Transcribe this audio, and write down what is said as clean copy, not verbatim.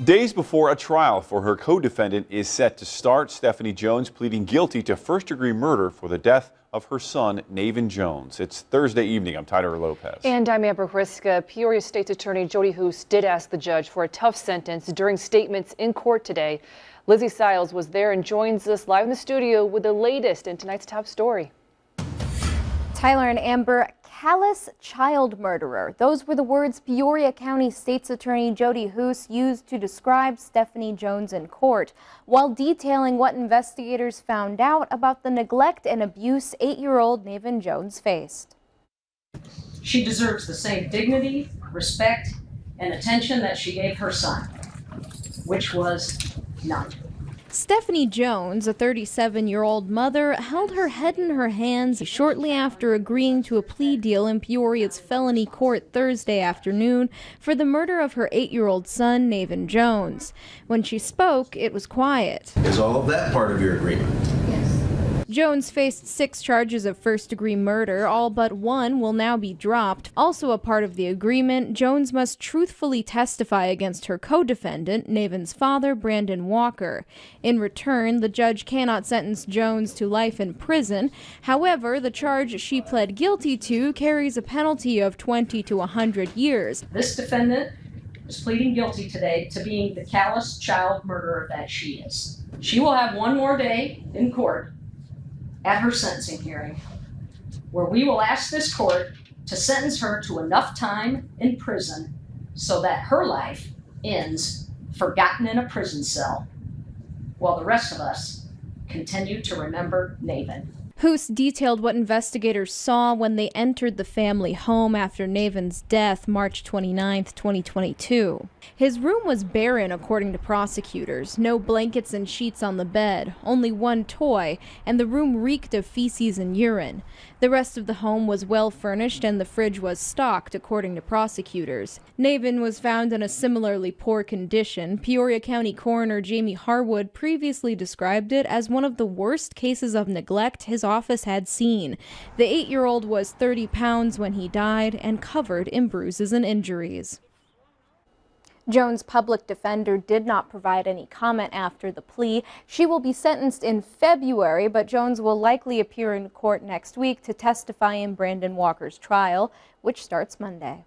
Days before a trial for her co-defendant is set to start, Stephanie Jones pleading guilty to first-degree murder for the death of her son, Navin Jones. It's Thursday evening. I'm Tyler Lopez. And I'm Amber Hriska. Peoria State's Attorney Jody Hoos did ask the judge for a tough sentence during statements in court today. Lizzie Stiles was there and joins us live in the studio with the latest in tonight's top story. Tyler and Amber, callous child murderer. Those were the words Peoria County State's Attorney Jody Hoos used to describe Stephanie Jones in court, while detailing what investigators found out about the neglect and abuse 8-year-old Navin Jones faced. She deserves the same dignity, respect, and attention that she gave her son, which was none. Stephanie Jones, a 37-year-old mother, held her head in her hands shortly after agreeing to a plea deal in Peoria's felony court Thursday afternoon for the murder of her 8-year-old son, Navin Jones. When she spoke, it was quiet. Is all of that part of your agreement? Jones faced 6 charges of first-degree murder. All but one will now be dropped. Also a part of the agreement, Jones must truthfully testify against her co-defendant, Navin's father, Brandon Walker. In return, the judge cannot sentence Jones to life in prison. However, the charge she pled guilty to carries a penalty of 20 to 100 years. This defendant is pleading guilty today to being the callous child murderer that she is. She will have one more day in court at her sentencing hearing, where we will ask this court to sentence her to enough time in prison so that her life ends forgotten in a prison cell, while the rest of us continue to remember Navin. Hoos detailed what investigators saw when they entered the family home after Navin's death March 29, 2022. His room was barren, according to prosecutors. No blankets and sheets on the bed, only one toy, and the room reeked of feces and urine. The rest of the home was well furnished and the fridge was stocked, according to prosecutors. Navin was found in a similarly poor condition. Peoria County Coroner Jamie Harwood previously described it as one of the worst cases of neglect his office had seen. The 8-year-old was 30 pounds when he died and covered in bruises and injuries. Jones' public defender did not provide any comment after the plea. She will be sentenced in February, but Jones will likely appear in court next week to testify in Brandon Walker's trial, which starts Monday.